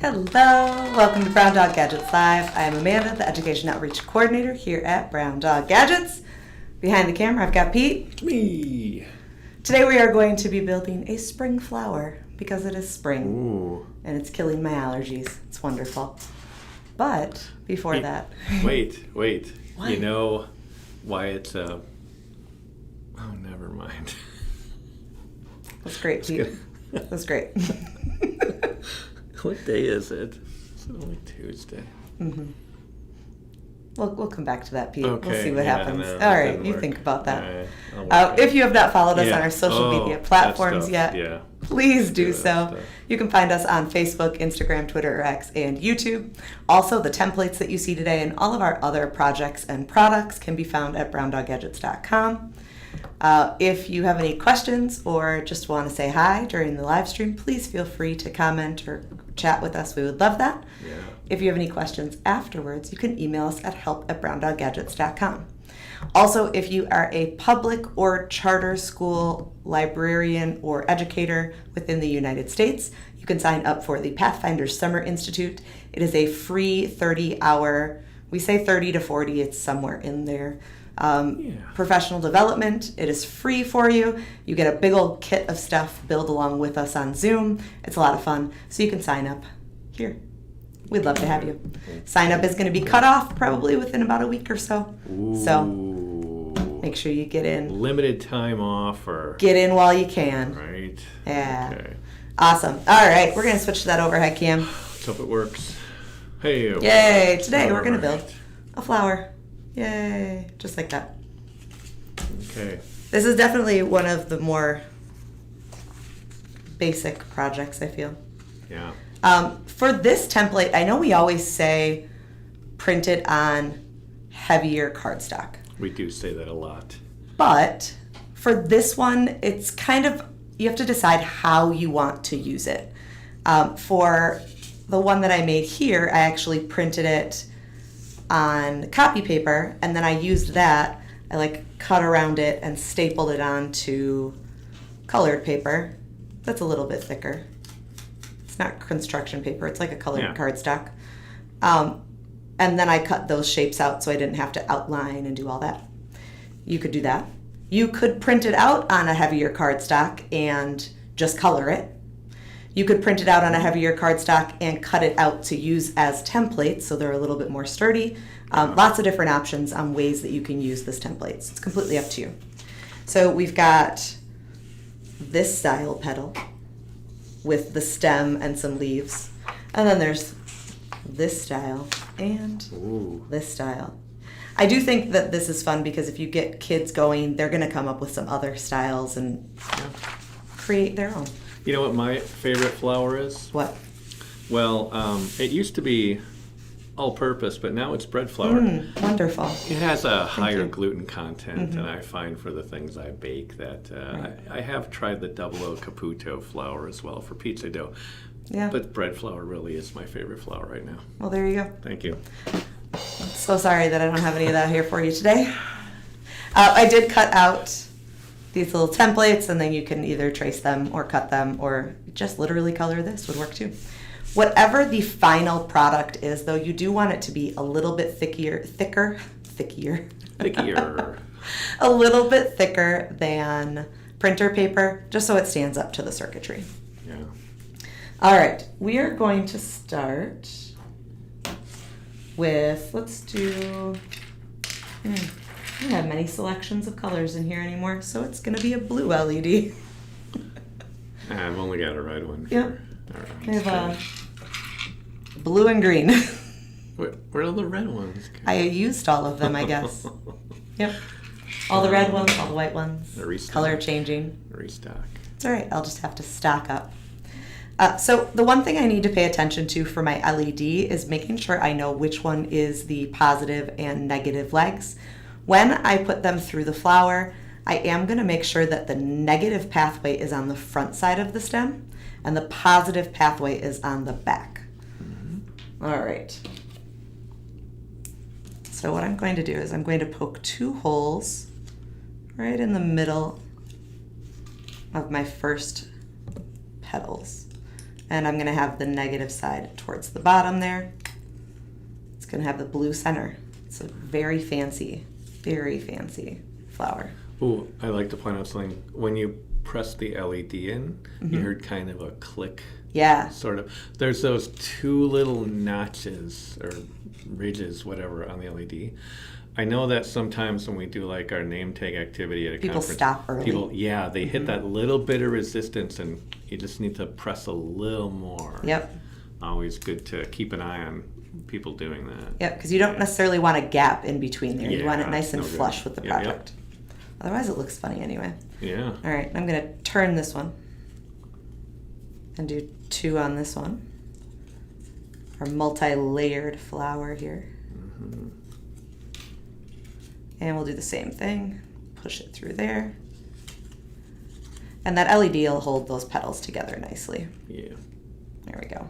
Hello, welcome to Brown Dog Gadgets Live. I am Amanda, the Education Outreach Coordinator here at Brown Dog Gadgets. Behind the camera, I've got Pete. It's me. Today we are going to be building a spring flower because it is spring. Ooh. And it's killing my allergies. It's wonderful. But before that... Wait. What? You know why it's a... Oh, never mind. That's great, Pete. That's great. What day is it? It's only Tuesday. Mm-hmm. We'll come back to that, Pete. Okay, We'll see what happens. no, All that right, didn't you work. think about that. All right, If you have not followed us on our social media platforms that stuff, yet, please do that so. stuff. You can find us on Facebook, Instagram, Twitter, X, and YouTube. Also, the templates that you see today and all of our other projects and products can be found at browndoggadgets.com. If you have any questions or just want to say hi during the live stream, please feel free to comment or chat with us. We would love that. Yeah. If you have any questions afterwards, you can email us at help@browndoggadgets.com. Also, if you are a public or charter school librarian or educator within the United States, you can sign up for the Pathfinder Summer Institute. It is a free 30-hour, we say 30 to 40, it's somewhere in there, professional development. It is free for you. You get a big old kit of stuff built along with us on Zoom. It's a lot of fun. So you can sign up here. We'd love to have you. Sign up is going to be cut off probably within about a week or so. Ooh. So make sure you get in. Limited time offer. Get in while you can. Right. Yeah. Okay. Awesome. All right. We're going to switch to that overhead cam. Let's hope it works. Hey. Yay. Today we're going to All build right. a flower. Yay. Just like that. Okay. This is definitely one of the more basic projects, I feel. Yeah. For this template, I know we always say print it on heavier cardstock. We do say that a lot. But for this one, it's kind of, you have to decide how you want to use it. For the one that I made here, I actually printed it on copy paper, and then I used that. I cut around it and stapled it onto colored paper. That's a little bit thicker. It's not construction paper, it's like a colored cardstock. And then I cut those shapes out so I didn't have to outline and do all that. You could do that. You could print it out on a heavier cardstock and just color it. You could print it out on a heavier cardstock and cut it out to use as templates so they're a little bit more sturdy. Lots of different options on ways that you can use this templates. It's completely up to you. So we've got this style petal with the stem and some leaves. And then there's this style and this style. I do think that this is fun because if you get kids going, they're going to come up with some other styles and create their own. You know what my favorite flower is? What? Well, it used to be all-purpose, but now it's bread flour. Wonderful. It has a higher you. gluten content, and I find for the things I bake that I have tried the Double O Caputo flour as well for pizza dough. Yeah. But bread flour really is my favorite flour right now. Well, there you go. Thank you. So sorry that I don't have any of that here for you today. I did cut out these little templates, and then you can either trace them or cut them or just literally color this would work too. Whatever the final product is, though, you do want it to be a little bit thicker, Thickier. a little bit thicker than printer paper, just so it stands up to the circuitry. Yeah. All right, we are going to start with, let's do, I don't have many selections of colors in here anymore, so it's going to be a blue LED. I've only got a red one. Yep. All right, I have blue and green. Where are the red ones? I used all of them, I guess. Yep. All the red ones, all the white ones. Restock. Color changing. Restock. It's all right. I'll just have to stock up. So the one thing I need to pay attention to for my LED is making sure I know which one is the positive and negative legs. When I put them through the flower, I am going to make sure that the negative pathway is on the front side of the stem and the positive pathway is on the back. All right. So what I'm going to do is I'm going to poke 2 holes right in the middle of my first petals. And I'm going to have the negative side towards the bottom there. It's going to have the blue center. It's a very fancy flower. Ooh, I like to point out something. When you press the LED in, you heard kind of a click. Yeah. Sort of. There's those two little notches or ridges, whatever, on the LED. I know that sometimes when we do like our name tag activity at a People conference, stop early. they hit that little bit of resistance, and you just need to press a little more. Yep. Always good to keep an eye on people doing that. Yep, because you don't necessarily want a gap in between there. You want it Yeah, nice and no good. flush with the Yep, yep. product. Otherwise, it looks funny anyway. Yeah. All right, I'm going to turn this one and do 2 on this one. Our multi-layered flower here. Mm-hmm. And we'll do the same thing. Push it through there. And that LED will hold those petals together nicely. Yeah. There we go.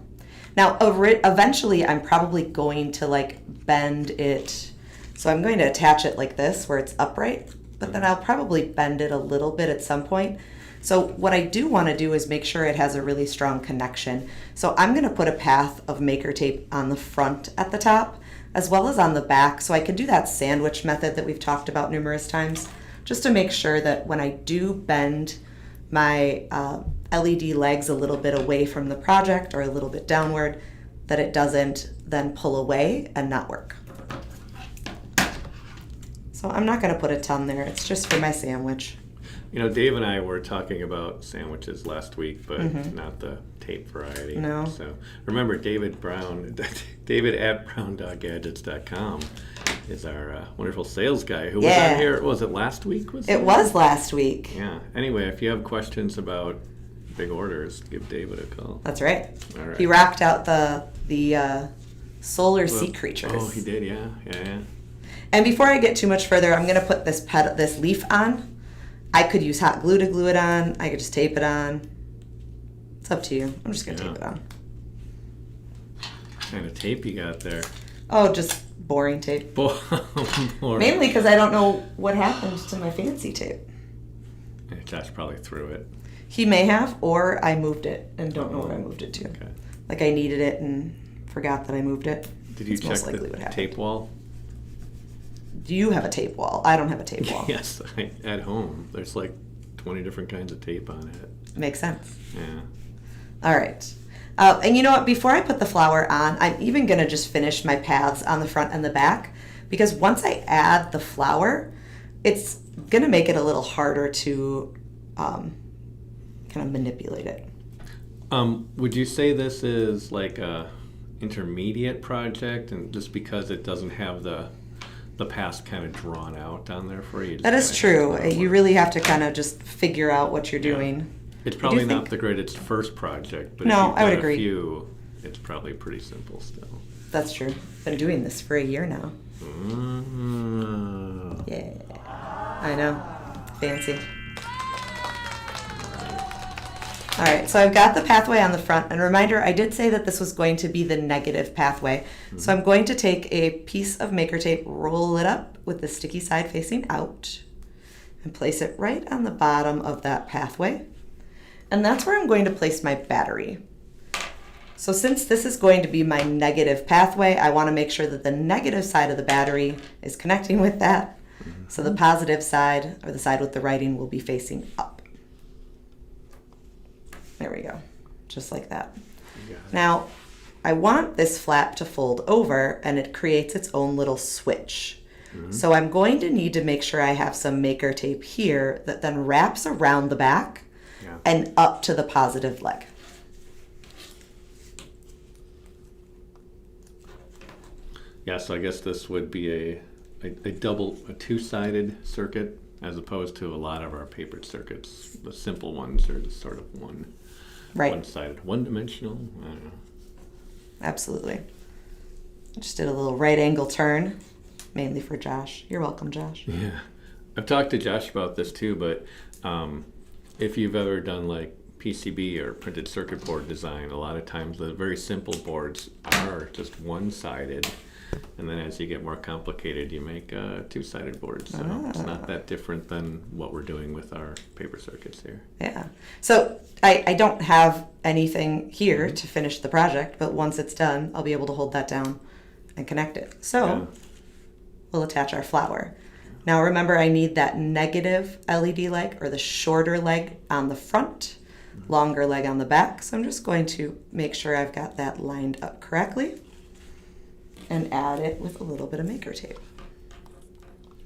Now, eventually, I'm probably going to like bend it. So I'm going to attach it like this, where it's upright, but then I'll probably bend it a little bit at some point. So what I do want to do is make sure it has a really strong connection. So I'm going to put a path of maker tape on the front at the top, as well as on the back. So I can do that sandwich method that we've talked about numerous times, just to make sure that when I do bend my LED legs a little bit away from the project or a little bit downward, that it doesn't then pull away and not work. So I'm not going to put a ton there. It's just for my sandwich. You know, Dave and I were talking about sandwiches last week, but not the tape variety. No. So remember, David Brown, David at browndoggadgets.com is our wonderful sales guy who was on here. Was it last week? It was last week. Yeah. Anyway, if you have questions about big orders, give David a call. That's right. All right. He rocked out the solar sea creatures. Oh, he did. Yeah. Yeah. And before I get too much further, I'm going to put this leaf on. I could use hot glue to glue it on. I could just tape it on. It's up to you. I'm just going to tape it on. What kind of tape you got there? Oh, just boring tape. Boring. Mainly because I don't know what happened to my fancy tape. Josh probably threw it. He may have, or I moved it and don't know what I moved it to. Okay. Like I needed it and forgot that I moved it. Did you That's check most likely what the happened. tape wall? Do you have a tape wall? I don't have a tape wall. Yes, at home. There's like 20 different kinds of tape on it. Makes sense. Yeah. All right. And you know what? Before I put the flower on, I'm even going to just finish my paths on the front and the back, because once I add the flower, it's going to make it a little harder to kind of manipulate it. Would you say this is like a intermediate project, and just because it doesn't have the paths kind of drawn out down there for you? That is true. You really have to kind of just figure out what you're doing. It's probably not the greatest first project, but No, if you've I would got agree. a few, it's probably pretty simple still. That's true. Been doing this for a year now. Mm-hmm. Yeah. I know. Fancy. All right, so I've got the pathway on the front. And reminder, I did say that this was going to be the negative pathway. Mm-hmm. So I'm going to take a piece of maker tape, roll it up with the sticky side facing out, and place it right on the bottom of that pathway. And that's where I'm going to place my battery. So since this is going to be my negative pathway, I want to make sure that the negative side of the battery is connecting with that. Mm-hmm. So the positive side, or the side with the writing, will be facing up. There we go, just like that. Now, I want this flap to fold over, and it creates its own little switch. Mm-hmm. So I'm going to need to make sure I have some maker tape here that then wraps around the back and up to the positive leg. Yeah, so I guess this would be a two-sided circuit, as opposed to a lot of our papered circuits. The simple ones are just sort of one-sided, one-dimensional. I don't know. Absolutely. Just did a little right angle turn, mainly for Josh. You're welcome, Josh. Yeah. I've talked to Josh about this too, but if you've ever done like PCB or printed circuit board design, a lot of times the very simple boards are just one-sided. And then as you get more complicated, you make two-sided boards. So it's not that different than what we're doing with our paper circuits here. Yeah. So I don't have anything here to finish the project, but once it's done, I'll be able to hold that down and connect it. So we'll attach our flower. Now remember, I need that negative LED leg, or the shorter leg on the front, longer leg on the back. So I'm just going to make sure I've got that lined up correctly and add it with a little bit of maker tape.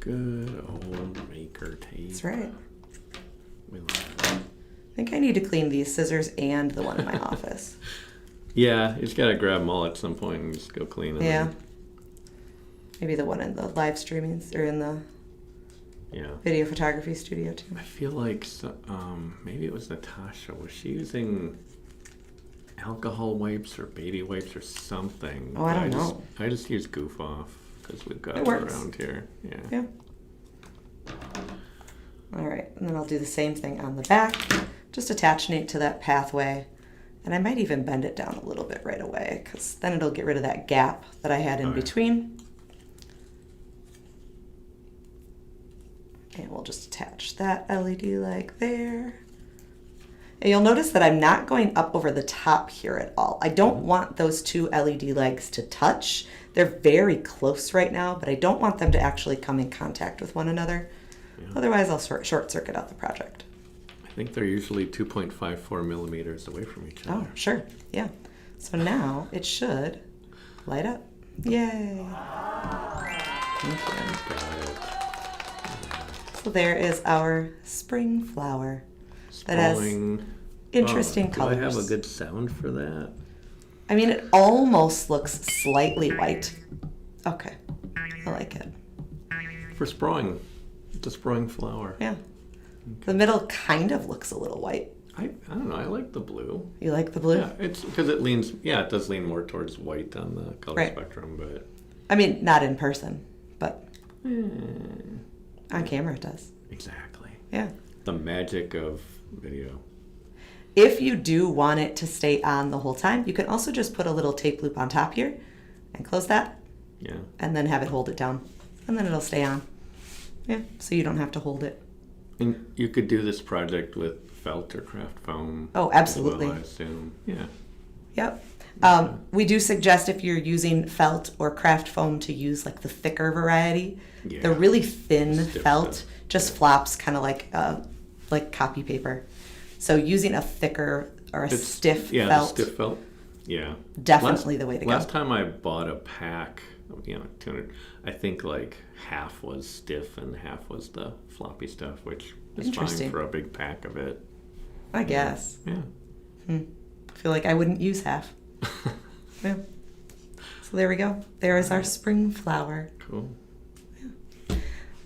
Good old maker tape. That's right. We love that. I think I need to clean these scissors and the one in my office. Yeah, you just gotta grab them all at some point and just go clean them. Yeah. Maybe the one in the live streaming or in the video photography studio too. I feel like maybe it was Natasha. Was she using alcohol wipes or baby wipes or something? Oh, I don't know. I just use Goof Off because we've got It it works. around here. Yeah. All right, and then I'll do the same thing on the back, just attaching it to that pathway. And I might even bend it down a little bit right away, because then it'll get rid of that gap that I had in between. And we'll just attach that LED leg there. And you'll notice that I'm not going up over the top here at all. I don't want those two LED legs to touch. They're very close right now, but I don't want them to actually come in contact with one another. Yeah. Otherwise, I'll short circuit out the project. I think they're usually 2.54 millimeters away from each other. Oh, sure. Yeah. So now it should light up. Yay. Thank you. Got it. So there is our spring flower. That Sprawling. has interesting colors. Do I have a good sound for that? I mean, it almost looks slightly white. Okay. I like it. For sprawling. It's a sprawling flower. Yeah. The middle kind of looks a little white. I don't know. I like the blue. You like the blue? Yeah, it's because it leans. Yeah, it does lean more towards white on the color spectrum, but I mean, not in person, but on camera it does. Exactly. Yeah. The magic of video. If you do want it to stay on the whole time, you can also just put a little tape loop on top here and close that. Yeah. And then have it hold it down, and then it'll stay on. Yeah. So you don't have to hold it. And you could do this project with felt or craft foam. Oh, absolutely. As well, I assume. Yeah. Yep. We do suggest if you're using felt or craft foam to use like the thicker variety. Yeah. The really thin Stiff felt stuff. just flops kind of like copy paper. So using a thicker or a stiff felt, the stiff felt. Yeah. Definitely the way to go. Last time I bought a pack, 200, I think like half was stiff and half was the floppy stuff, which is fine for a big pack of it. I guess. Yeah. I feel like I wouldn't use half. Yeah. So there we go. There is our spring flower. Cool.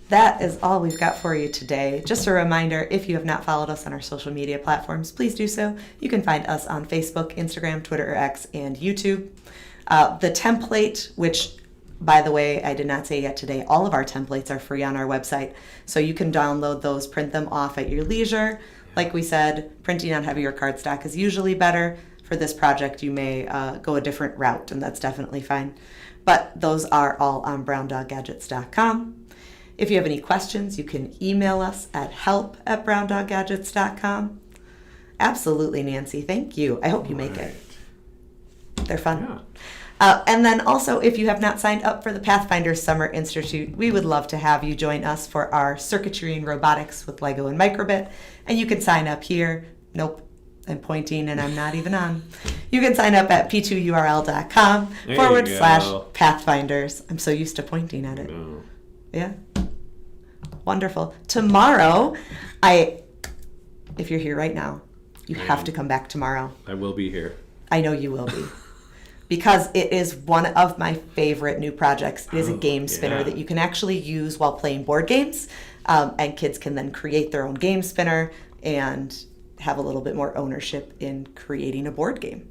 That is all we've got for you today. Just a reminder, if you have not followed us on our social media platforms, please do so. You can find us on Facebook, Instagram, Twitter, or X, and YouTube. The template, which, by the way, I did not say yet today, all of our templates are free on our website. So you can download those, print them off at your leisure. Like we said, printing on heavier cardstock is usually better. For this project, you may go a different route, and that's definitely fine. But those are all on browndoggadgets.com. If you have any questions, you can email us at help@browndoggadgets.com. Absolutely, Nancy. Thank you. I hope you make it. They're fun. Yeah. And then also, if you have not signed up for the Pathfinder Summer Institute, we would love to have you join us for our circuitry and robotics with Lego and Microbit. And you can sign up here. Nope, I'm pointing and I'm not even on. You can sign up at p2url.com/Pathfinders. I'm so used to pointing at it. No. Yeah. Wonderful. Tomorrow, if you're here right now, you have to come back tomorrow. I will be here. I know you will be. Because it is one of my favorite new projects. It is a game spinner that you can actually use while playing board games. And kids can then create their own game spinner and have a little bit more ownership in creating a board game.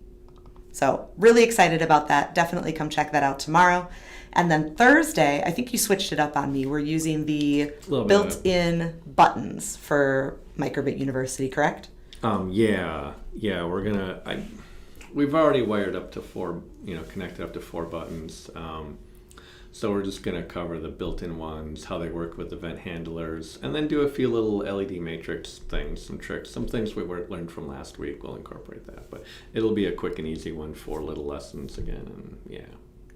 So really excited about that. Definitely come check that out tomorrow. And then Thursday, I think you switched it up on me. We're using the built-in buttons for Microbit University, correct? Yeah, we've already wired up to four, connected up to four buttons. So we're just gonna cover the built-in ones, how they work with event handlers, and then do a few little LED matrix things, some tricks, some things we learned from last week. We'll incorporate that, but it'll be a quick and easy one, 4 little lessons again, and yeah.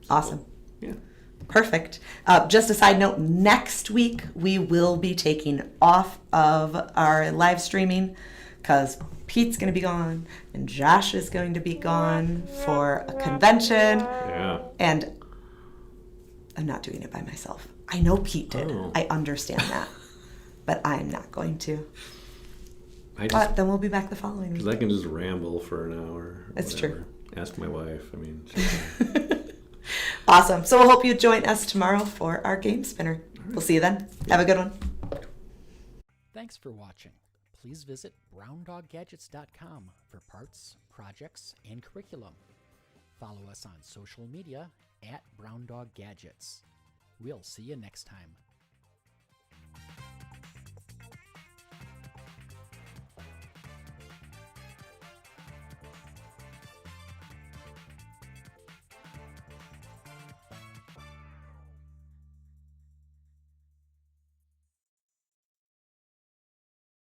Awesome. Yeah. Perfect. Just a side note, next week we will be taking off of our live streaming because Pete's going to be gone and Josh is going to be gone for a convention. Yeah. And I'm not doing it by myself. I know Pete did. Oh. I understand that. But I'm not going to. But then we'll be back the following week. Because I can just ramble for an hour. Or That's whatever. true. Ask my wife. I mean, Awesome. So we'll hope you join us tomorrow for our Game Spinner. We'll see you then. Have a good one. Thanks for watching. Please visit browndoggadgets.com for parts, projects, and curriculum. Follow us on social media @BrownDogGadgets. We'll see you next time.